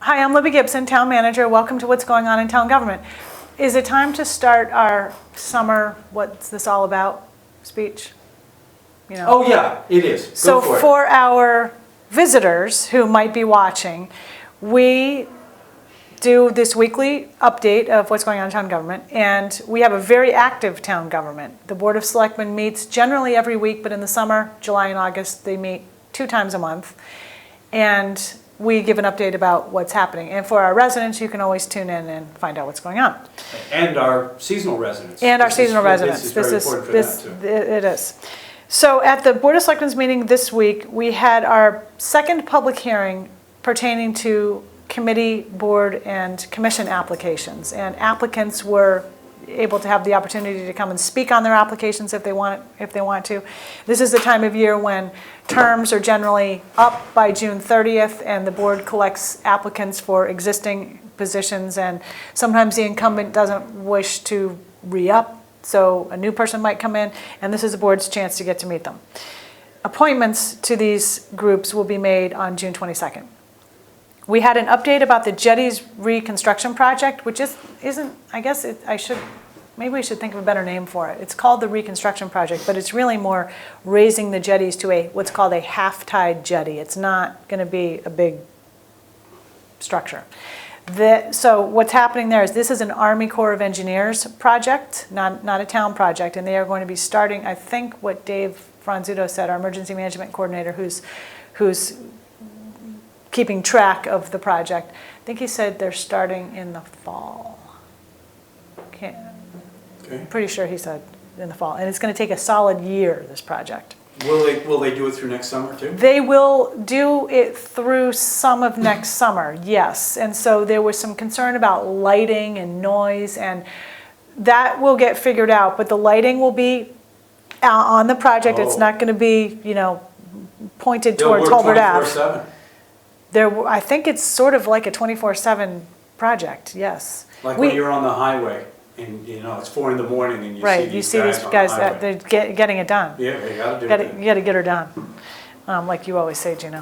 Hi, I'm Libby Gibson, Town Manager. Welcome to What's Going On in Town Government. Is it time to start our summer, what's this all about speech? You know. Oh yeah, it is. So Go for our visitors who might be watching, we do this weekly update of what's going on in town government, and we have a very active town government. The Board of Selectmen meets generally every week, but in the summer, July and August, they meet 2 times a month. And we give an update about what's happening. And for our residents, you can always tune in and find out what's going on. And our seasonal residents. And our seasonal residents. This is very important for them too. It is. So at the Board of Selectmen's meeting this week, we had our second public hearing pertaining to committee, board, and commission applications. And applicants were able to have the opportunity to come and speak on their applications if they want to. This is the time of year when terms are generally up by June 30th, and the board collects applicants for existing positions, and sometimes the incumbent doesn't wish to re-up, so a new person might come in, and this is the board's chance to get to meet them. Appointments to these groups will be made on June 22nd. We had an update about the jetties reconstruction project, which isn't, I guess maybe we should think of a better name for it. It's called the reconstruction project, but it's really more raising the jetties to what's called a half-tide jetty. It's not going to be a big structure. So what's happening there is this is an Army Corps of Engineers project, not a town project, and they are going to be starting, I think what Dave Franzuto said, our emergency management coordinator, who's keeping track of the project. I think he said they're starting in the fall. I'm pretty sure he said in the fall. And it's going to take a solid year, this project. Will they do it through next summer too? They will do it through some of next summer, yes. And so there was some concern about lighting and noise, and that will get figured out. But the lighting will be on the project. It's not going to be, pointed towards Hulbert Ave. 24/7. I think it's sort of like a 24/7 project, yes. Like when you're on the highway and it's 4 in the morning and you see these guys that they're getting it done. Yeah, they got to do it. You got to get her done, like you always say, Gina.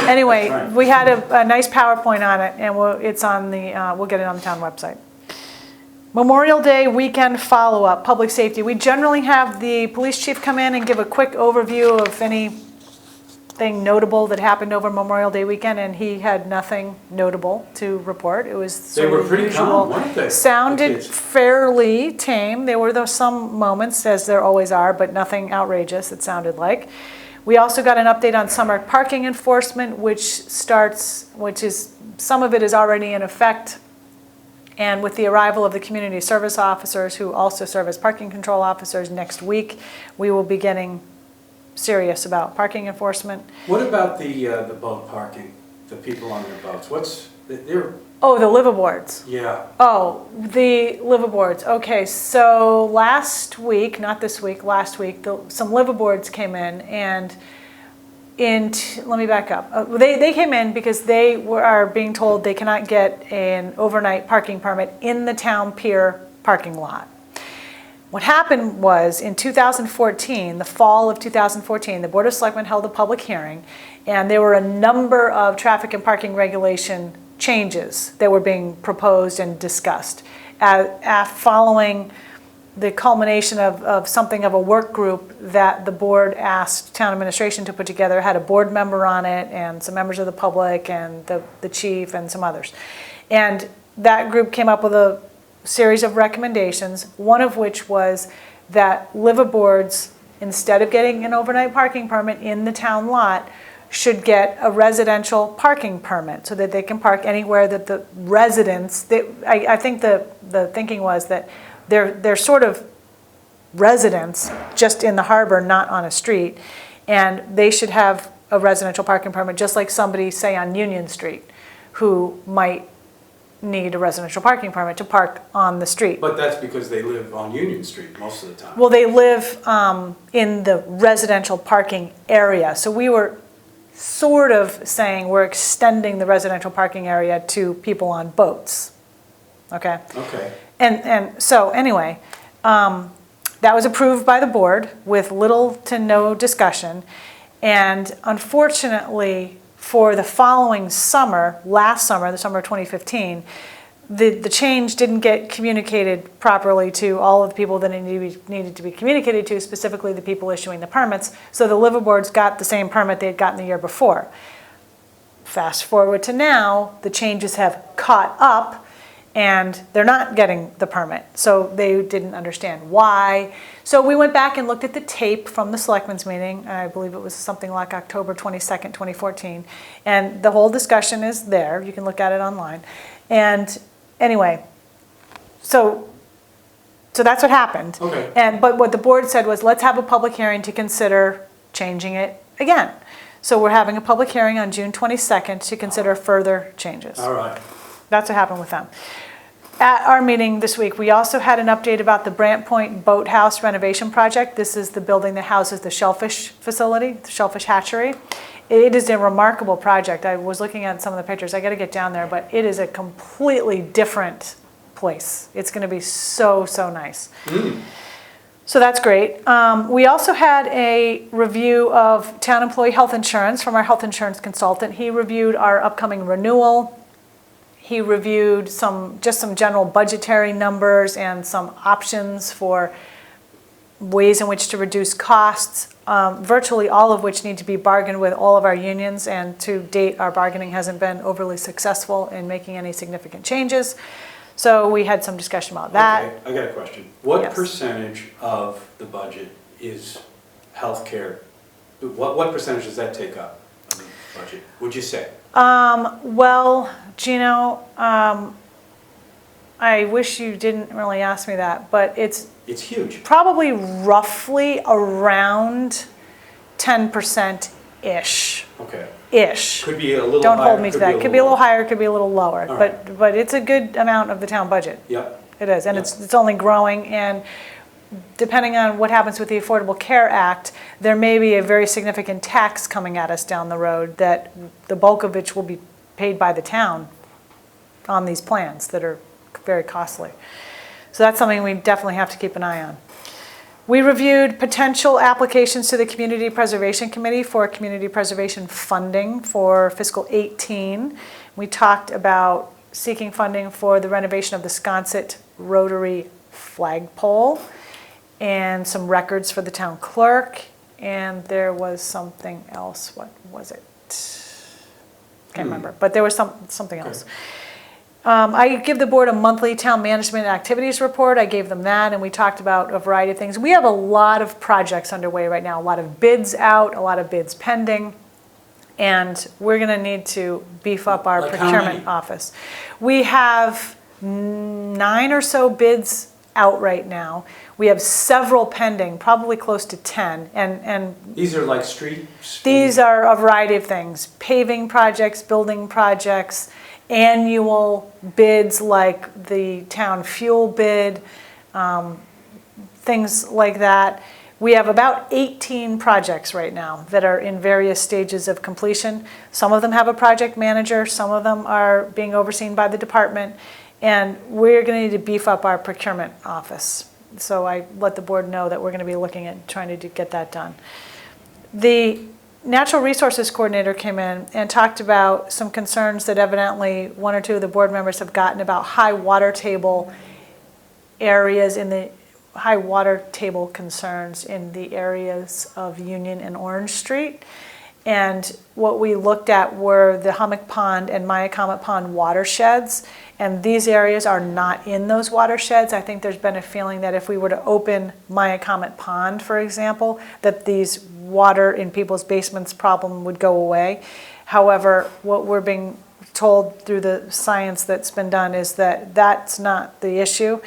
Anyway, right. We had a nice PowerPoint on it, and we'll get it on the town website. Memorial Day weekend follow-up, public safety. We generally have the police chief come in and give a quick overview of anything notable that happened over Memorial Day weekend, and he had nothing notable to report. It was They were pretty calm, weren't they? Sounded fairly tame. There were some moments, as there always are, but nothing outrageous, it sounded like. We also got an update on summer parking enforcement, some of it is already in effect. And with the arrival of the community service officers, who also serve as parking control officers next week, we will be getting serious about parking enforcement. What about the boat parking? The people on their boats? The liveaboards. Yeah. Oh, the liveaboards. Okay, so last week, not this week, last week, some liveaboards came in, and let me back up. They came in because they are being told they cannot get an overnight parking permit in the town pier parking lot. What happened was in 2014, the fall of 2014, the Board of Selectmen held a public hearing, and there were a number of traffic and parking regulation changes that were being proposed and discussed. Following the culmination of something of a work group that the board asked town administration to put together, had a board member on it and some members of the public and the chief and some others. And that group came up with a series of recommendations, one of which was that liveaboards, instead of getting an overnight parking permit in the town lot, should get a residential parking permit so that they can park anywhere that the residents, I think the thinking was that they're sort of residents just in the harbor, not on a street, and they should have a residential parking permit, just like somebody, say, on Union Street, who might need a residential parking permit to park on the street. But that's because they live on Union Street most of the time. Well, they live in the residential parking area. So we were sort of saying we're extending the residential parking area to people on boats. Okay? Okay. And so anyway, that was approved by the board with little to no discussion. And unfortunately, for the following summer, last summer, the summer of 2015, the change didn't get communicated properly to all of the people that it needed to be communicated to, specifically the people issuing the permits. So the liveaboards got the same permit they had gotten the year before. Fast forward to now, the changes have caught up and they're not getting the permit. So they didn't understand why. So we went back and looked at the tape from the selectmen's meeting. I believe it was something like October 22nd, 2014. And the whole discussion is there. You can look at it online. And anyway, so that's what happened. Okay. But what the board said was, let's have a public hearing to consider changing it again. So we're having a public hearing on June 22nd to consider further changes. All right. That's what happened with them. At our meeting this week, we also had an update about the Brant Point Boathouse renovation project. This is the building that houses the shellfish facility, the shellfish hatchery. It is a remarkable project. I was looking at some of the pictures. I got to get down there, but it is a completely different place. It's going to be so, so nice. So that's great. We also had a review of town employee health insurance from our health insurance consultant. He reviewed our upcoming renewal. He reviewed just some general budgetary numbers and some options for ways in which to reduce costs, virtually all of which need to be bargained with all of our unions, and to date our bargaining hasn't been overly successful in making any significant changes. So we had some discussion about that. Okay, I got a question. What Yes. percentage of the budget is healthcare? What percentage does that take up of the budget, would you say? Well, Gino, I wish you didn't really ask me that, but it's It's huge. probably roughly around 10%-ish. Okay. Ish. Could be a little Don't higher. hold me to that. Could be a little higher, could be a little lower, All right. but it's a good amount of the town budget. Yep. It is, and Yep. it's only growing, and depending on what happens with the Affordable Care Act, there may be a very significant tax coming at us down the road that the bulk of which will be paid by the town on these plans that are very costly. So that's something we definitely have to keep an eye on. We reviewed potential applications to the Community Preservation Committee for community preservation funding for fiscal 18. We talked about seeking funding for the renovation of the Sconset Rotary flagpole and some records for the town clerk. And there was something else. What was it? Can't remember, but there was something else. I give the board a monthly town management activities report. I gave them that, and we talked about a variety of things. We have a lot of projects underway right now, a lot of bids out, a lot of bids pending, and we're going to need to beef up our Like how procurement many? office. We have 9 or so bids out right now. We have several pending, probably close to 10, and These are like street? these are a variety of things: paving projects, building projects, annual bids like the town fuel bid, things like that. We have about 18 projects right now that are in various stages of completion. Some of them have a project manager, some of them are being overseen by the department, and we're going to need to beef up our procurement office. So I let the board know that we're going to be looking at trying to get that done. The Natural Resources Coordinator came in and talked about some concerns that evidently 1 or 2 of the board members have gotten about high water table areas in the high water table concerns in the areas of Union and Orange Street. And what we looked at were the Hummock Pond and Myacomet Pond watersheds. And these areas are not in those watersheds. I think there's been a feeling that if we were to open Myacomet Pond, for example, that these water in people's basements problem would go away. However, what we're being told through the science that's been done is that that's not the issue.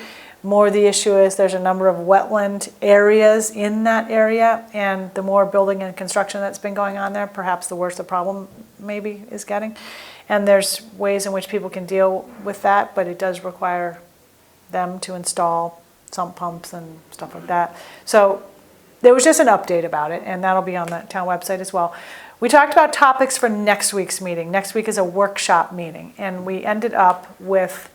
More the issue is there's a number of wetland areas in that area, and the more building and construction that's been going on there, perhaps the worse the problem maybe is getting. And there's ways in which people can deal with that, but it does require them to install sump pumps and stuff like that. So there was just an update about it, and that'll be on the town website as well. We talked about topics for next week's meeting. Next week is a workshop meeting, and we ended up with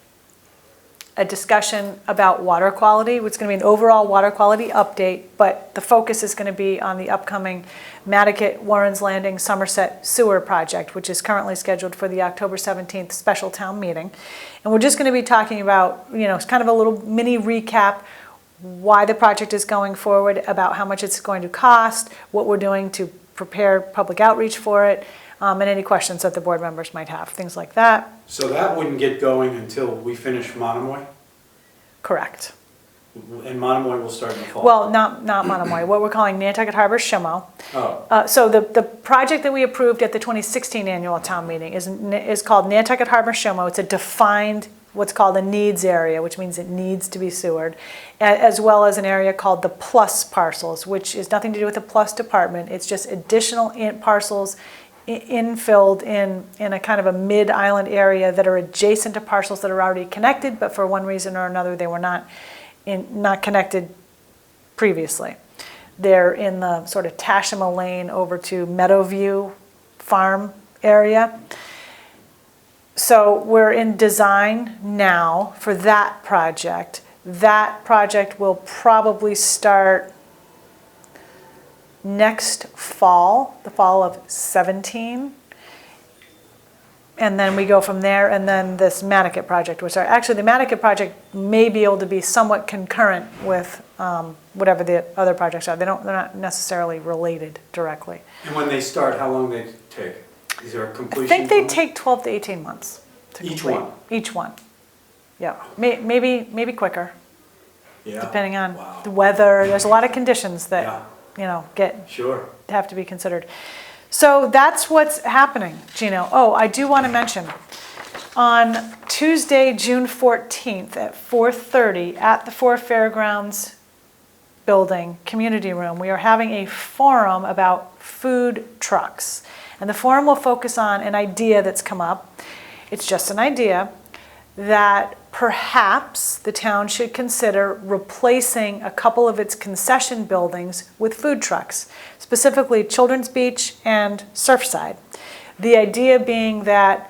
a discussion about water quality. It's going to be an overall water quality update, but the focus is going to be on the upcoming Matticat Warren's Landing Somerset Sewer Project, which is currently scheduled for the October 17th special town meeting. And we're just going to be talking about, it's kind of a little mini recap, why the project is going forward, about how much it's going to cost, what we're doing to prepare public outreach for it, and any questions that the board members might have, things like that. So that wouldn't get going until we finish Monomoy? Correct. And Monomoy will start in the fall? Well, not Monomoy, what we're calling Nantucket Harbor Shimo. Oh, So the project that we approved at the 2016 annual town meeting is called Nantucket Harbor Shimo. It's a defined, what's called a needs area, which means it needs to be sewered, as well as an area called the plus parcels, which is nothing to do with the plus department. It's just additional parcels infilled in a kind of a mid-island area that are adjacent to parcels that are already connected, but for one reason or another they were not connected previously. They're in the sort of Tashima Lane over to Meadowview Farm area. So we're in design now for that project. That project will probably start next fall, the fall of 17. And then we go from there, and then this Matticat project, which actually the Matticat project may be able to be somewhat concurrent with whatever the other projects are. They're not necessarily related directly. and when they start, how long they take? Is there a I completion? think they time? take 12 to 18 months to Each complete. one? Each one. Yeah, maybe quicker, Yeah. depending on Wow. the weather. There's a lot of conditions that, Yeah. Sure. have to be considered. So that's what's happening, Gino. Oh, I do want to mention, on Tuesday, June 14th at 4:30 at the Four Fairgrounds building, community room, we are having a forum about food trucks. And the forum will focus on an idea that's come up. It's just an idea that perhaps the town should consider replacing a couple of its concession buildings with food trucks, specifically Children's Beach and Surfside. The idea being that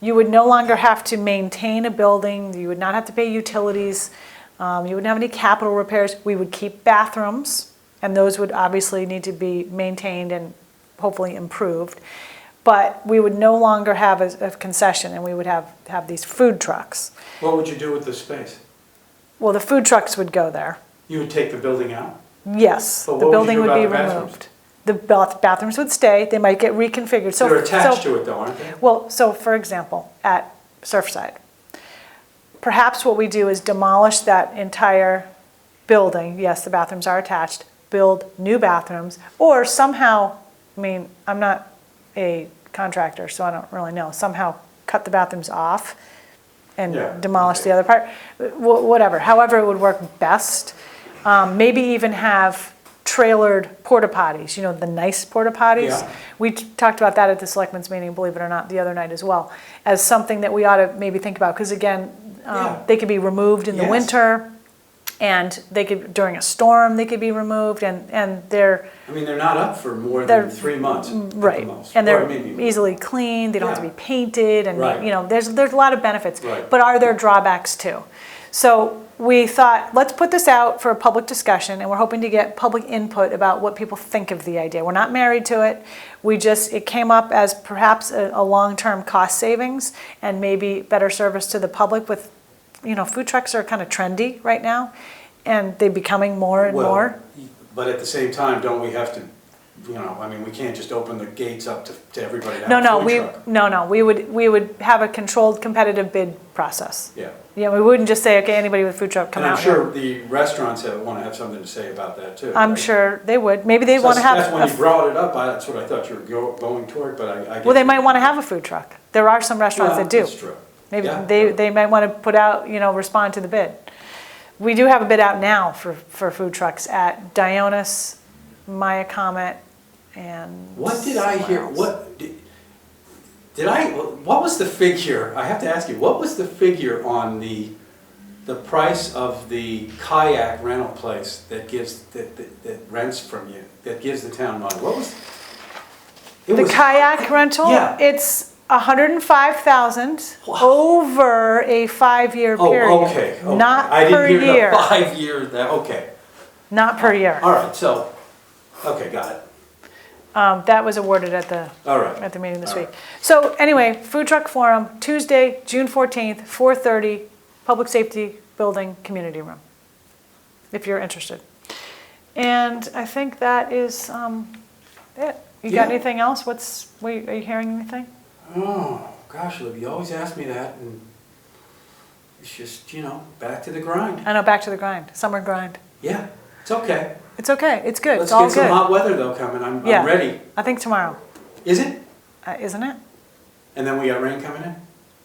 you would no longer have to maintain a building, you would not have to pay utilities, you wouldn't have any capital repairs. We would keep bathrooms, and those would obviously need to be maintained and hopefully improved. But we would no longer have a concession, and we would have these food trucks. What would you do with the space? Well, the food trucks would go there. You would take the building out? Yes, But the what would you building do would be about the bathrooms? removed. The bathrooms would stay, they might get reconfigured. They're attached to it though, aren't they? Well, so for example, at Surfside, perhaps what we do is demolish that entire building. Yes, the bathrooms are attached, build new bathrooms, or somehow, I'm not a contractor, so I don't really know, somehow cut the bathrooms off and Yeah, demolish okay. the other part, whatever, however it would work best. Maybe even have trailered porta potties, the nice porta potties. Yeah. We talked about that at the selectmen's meeting, believe it or not, the other night as well, as something that we ought to maybe think about, because again, Yeah. they could be removed in the Yes. winter, and they could, during a storm, they could be removed, and they're, They're not up for more They're- than 3 months at the right, most. and Or they're maybe- easily cleaned, they don't have to Yeah. be painted, and, Right. there's a lot of benefits. Right. But are there drawbacks too? So we thought, let's put this out for a public discussion, and we're hoping to get public input about what people think of the idea. We're not married to it. It came up as perhaps a long-term cost savings and maybe better service to the public with, food trucks are kind of trendy right now, and they're becoming more and Well, more. But at the same time, don't we have to, we can't just open the gates up to everybody to No, have a food truck. no, we would have a controlled competitive bid process. Yeah. Yeah, we wouldn't just say, okay, anybody with a food truck, come And I'm out here. sure the restaurants want to have something to say about that too. I'm right? sure they would. Maybe they So want to have. That's when a you brought it up, that's what I thought you were going toward, but I get. Well, they might want to have a food truck. There are some restaurants Well, that do. That's true. Maybe Yeah. they might want to put out, respond to the bid. We do have a bid out now for food trucks at Dionis, Maya Comet, and. What did I hear, somewhere else. what was the figure, I have to ask you, what was the figure on the price of the kayak rental place that rents from you, that gives the town money? What was? It The was- kayak rental? Yeah. It's 105,000 Wow. over a 5-year Oh, period. okay, okay. Not I per didn't hear year. the 5 year, okay. Not per year. All right, so, okay, got it. That was awarded at the All right. at the meeting this All week. right. So anyway, Food Truck Forum, Tuesday, June 14th, 4:30, Public Safety Building, Community Room, if you're interested. And I think that is it. You got Yeah. anything else? Are you hearing anything? Oh, gosh, Libby, you always ask me that, and it's just, back to the grind. I know, back to the grind, summer grind. Yeah, it's okay. It's okay, it's good, Let's it's all get some good. hot weather, though, coming. I'm Yeah. ready. I think tomorrow, Is it? isn't it? And then we got rain coming in?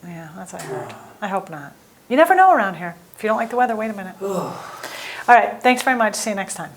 Yeah, that's what I heard. I hope not. You never know around here. If you don't like the weather, wait a minute. Oh. All right, thanks very much. See you next time.